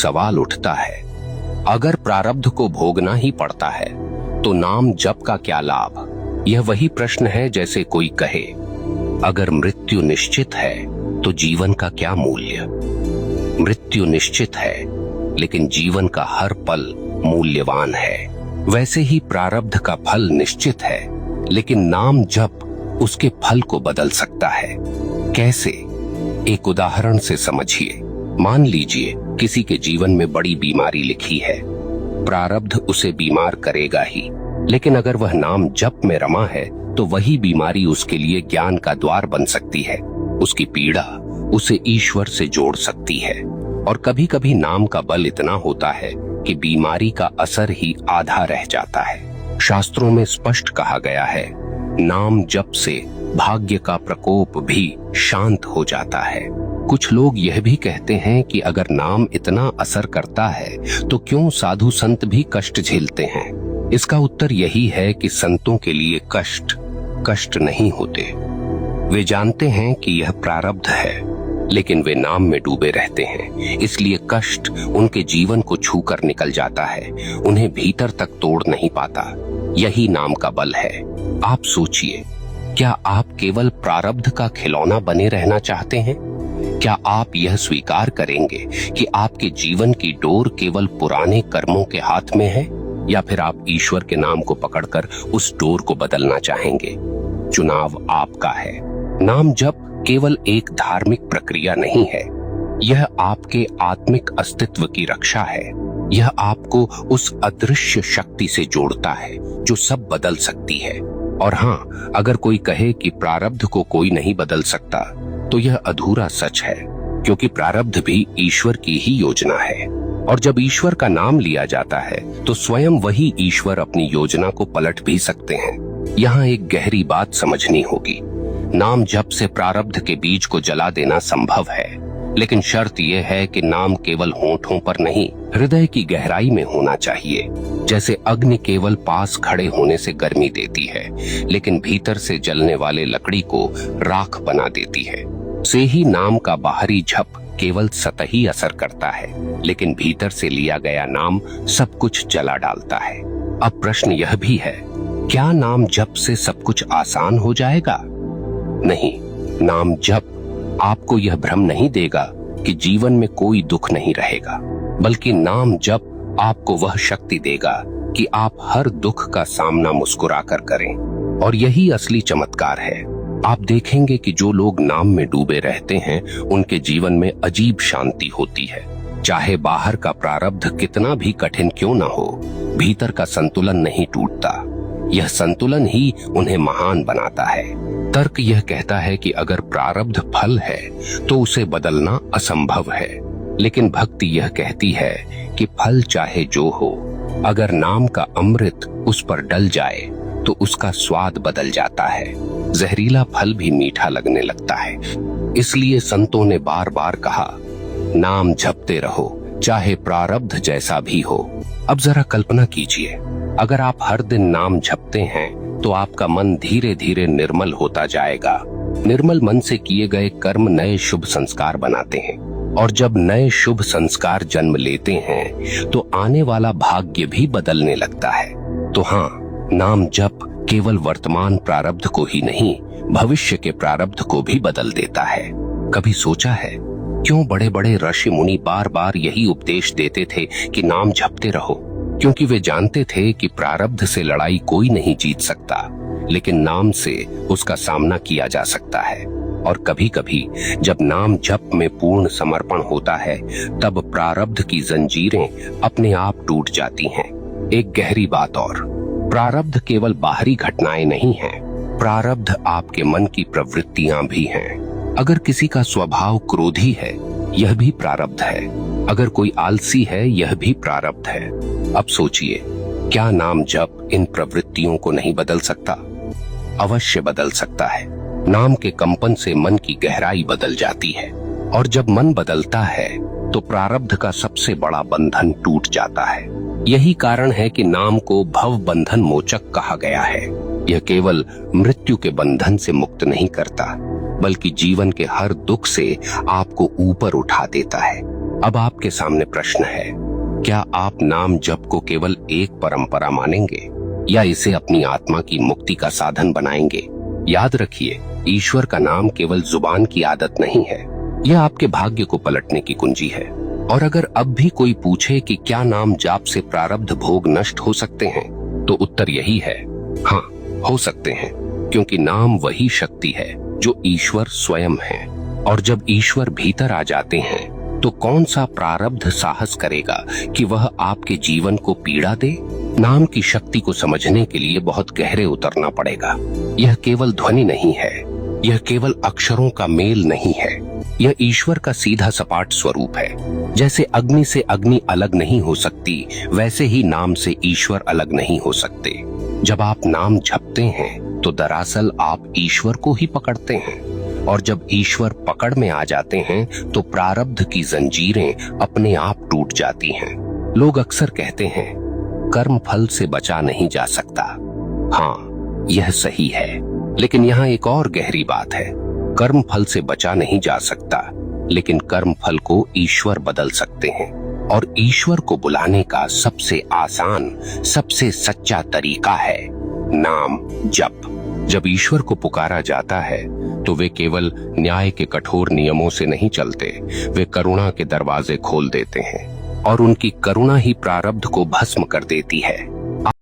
सवाल उठता है, अगर प्रारब्ध को भोगना ही पड़ता है तो नाम जप का क्या लाभ? यह वही प्रश्न है जैसे कोई कहे, अगर मृत्यु निश्चित है तो जीवन का क्या मूल्य? मृत्यु निश्चित है लेकिन जीवन का हर पल मूल्यवान है। वैसे ही प्रारब्ध का फल निश्चित है लेकिन नाम जप उसके फल को बदल सकता है। कैसे? एक उदाहरण से समझिए। मान लीजिए किसी के जीवन में बड़ी बीमारी लिखी है। प्रारब्ध उसे बीमार करेगा ही, लेकिन अगर वह नाम जप में रमा है तो वही बीमारी उसके लिए ज्ञान का द्वार बन सकती है। उसकी पीड़ा उसे ईश्वर से जोड़ सकती है। और कभी कभी नाम का बल इतना होता है कि बीमारी का असर ही आधा रह जाता है। शास्त्रों में स्पष्ट कहा गया है, नाम जप से भाग्य का प्रकोप भी शांत हो जाता है। कुछ लोग यह भी कहते हैं कि अगर नाम इतना असर करता है तो क्यों साधु संत भी कष्ट झेलते हैं? इसका उत्तर यही है कि संतों के लिए कष्ट नहीं होते। वे जानते हैं कि यह प्रारब्ध है, लेकिन वे नाम में डूबे रहते हैं, इसलिए कष्ट उनके जीवन को छूकर निकल जाता है, उन्हें भीतर तक तोड़ नहीं पाता। यही नाम का बल है। आप सोचिए, क्या आप केवल प्रारब्ध का खिलौना बने रहना चाहते हैं? क्या आप यह स्वीकार करेंगे कि आपके जीवन की डोर केवल पुराने कर्मों के हाथ में है, या फिर आप ईश्वर के नाम को पकड़कर उस डोर को बदलना चाहेंगे? चुनाव आपका है। नाम जप केवल एक धार्मिक प्रक्रिया नहीं है, यह आपके आत्मिक अस्तित्व की रक्षा है। यह आपको उस अदृश्य शक्ति से जोड़ता है जो सब बदल सकती है। और हाँ, अगर कोई कहे कि प्रारब्ध को कोई नहीं बदल सकता, तो यह अधूरा सच है, क्योंकि प्रारब्ध भी ईश्वर की ही योजना है। और जब ईश्वर का नाम लिया जाता है तो स्वयं वही ईश्वर अपनी योजना को पलट भी सकते हैं। यहाँ एक गहरी बात समझनी होगी। नाम जप से प्रारब्ध के बीज को जला देना संभव है, लेकिन शर्त यह है कि नाम केवल होठों पर नहीं, हृदय की गहराई में होना चाहिए। जैसे अग्नि केवल पास खड़े होने से गर्मी देती है, लेकिन भीतर से जलने वाले लकड़ी को राख बना देती है, से ही नाम का बाहरी झप केवल सतही असर करता है, लेकिन भीतर से लिया गया नाम सब कुछ जला डालता है। अब प्रश्न यह भी है, क्या नाम जप से सब कुछ आसान हो जाएगा? नहीं, नाम जप आपको यह भ्रम नहीं देगा कि जीवन में कोई दुख नहीं रहेगा, बल्कि नाम जप आपको वह शक्ति देगा कि आप हर दुख का सामना मुस्कुरा कर करें। और यही असली चमत्कार है। आप देखेंगे कि जो लोग नाम में डूबे रहते हैं, उनके जीवन में अजीब शांति होती है। चाहे बाहर का प्रारब्ध कितना भी कठिन क्यों न हो, भीतर का संतुलन नहीं टूटता। यह संतुलन ही उन्हें महान बनाता है। तर्क यह कहता है कि अगर प्रारब्ध फल है तो उसे बदलना असंभव है, लेकिन भक्ति यह कहती है कि फल चाहे जो हो, अगर नाम का अमृत उस पर डल जाए तो उसका स्वाद बदल जाता है। जहरीला फल भी मीठा लगने लगता है। इसलिए संतों ने बार बार कहा, नाम जपते रहो, चाहे प्रारब्ध जैसा भी हो। अब जरा कल्पना कीजिए, अगर आप हर दिन नाम जपते हैं तो आपका मन धीरे धीरे निर्मल होता जाएगा। निर्मल मन से किए गए कर्म नए शुभ संस्कार बनाते हैं, और जब नए शुभ संस्कार जन्म लेते हैं तो आने वाला भाग्य भी बदलने लगता है। तो हाँ, नाम जप केवल वर्तमान प्रारब्ध को ही नहीं, भविष्य के प्रारब्ध को भी बदल देता है। कभी सोचा है क्यों बड़े बड़े ऋषि मुनि बार बार यही उपदेश देते थे कि नाम जपते रहो? क्योंकि वे जानते थे कि प्रारब्ध से लड़ाई कोई नहीं जीत सकता, लेकिन नाम से उसका सामना किया जा सकता है। और कभी कभी जब नाम जप में पूर्ण समर्पण होता है, तब प्रारब्ध की जंजीरें अपने आप टूट जाती हैं। एक गहरी बात और, प्रारब्ध केवल बाहरी घटनाएं नहीं हैं, प्रारब्ध आपके मन की प्रवृत्तियां भी हैं। अगर किसी का स्वभाव क्रोधी है, यह भी प्रारब्ध है। अगर कोई आलसी है, यह भी प्रारब्ध है। अब सोचिए, क्या नाम जप इन प्रवृत्तियों को नहीं बदल सकता? अवश्य बदल सकता है। नाम के कंपन से मन की गहराई बदल जाती है, और जब मन बदलता है तो प्रारब्ध का सबसे बड़ा बंधन टूट जाता है। यही कारण है कि नाम को भव बंधन मोचक कहा गया है। यह केवल मृत्यु के बंधन से मुक्त नहीं करता, बल्कि जीवन के हर दुख से आपको ऊपर उठा देता है। अब आपके सामने प्रश्न है, क्या आप नाम जप को केवल एक परंपरा मानेंगे या इसे अपनी आत्मा की मुक्ति का साधन बनाएंगे? याद रखिए, ईश्वर का नाम केवल जुबान की आदत नहीं है, यह आपके भाग्य को पलटने की कुंजी है। और अगर अब भी कोई पूछे कि क्या नाम जाप से प्रारब्ध भोग नष्ट हो सकते हैं, तो उत्तर यही है, हाँ, हो सकते हैं, क्योंकि नाम वही शक्ति है जो ईश्वर स्वयं है। और जब ईश्वर भीतर आ जाते हैं तो कौन सा प्रारब्ध साहस करेगा कि वह आपके जीवन को पीड़ा दे? नाम की शक्ति को समझने के लिए बहुत गहरे उतरना पड़ेगा। यह केवल ध्वनि नहीं है, यह केवल अक्षरों का मेल नहीं है, यह ईश्वर का सीधा सपाट स्वरूप है। जैसे अग्नि से अग्नि अलग नहीं हो सकती, वैसे ही नाम से ईश्वर अलग नहीं हो सकते। जब आप नाम जपते हैं तो दरअसल आप ईश्वर को ही पकड़ते हैं, और जब ईश्वर पकड़ में आ जाते हैं तो प्रारब्ध की जंजीरें अपने आप टूट जाती हैं। लोग अक्सर कहते हैं, कर्म फल से बचा नहीं जा सकता। हाँ, यह सही है, लेकिन यहाँ एक और गहरी बात है। कर्म फल से बचा नहीं जा सकता, लेकिन कर्म फल को ईश्वर बदल सकते हैं। और ईश्वर को बुलाने का सबसे आसान, सबसे सच्चा तरीका है नाम जप। जब ईश्वर को पुकारा जाता है तो वे केवल न्याय के कठोर नियमों से नहीं चलते, वे करुणा के दरवाजे खोल देते हैं, और उनकी करुणा ही प्रारब्ध को भस्म कर देती है।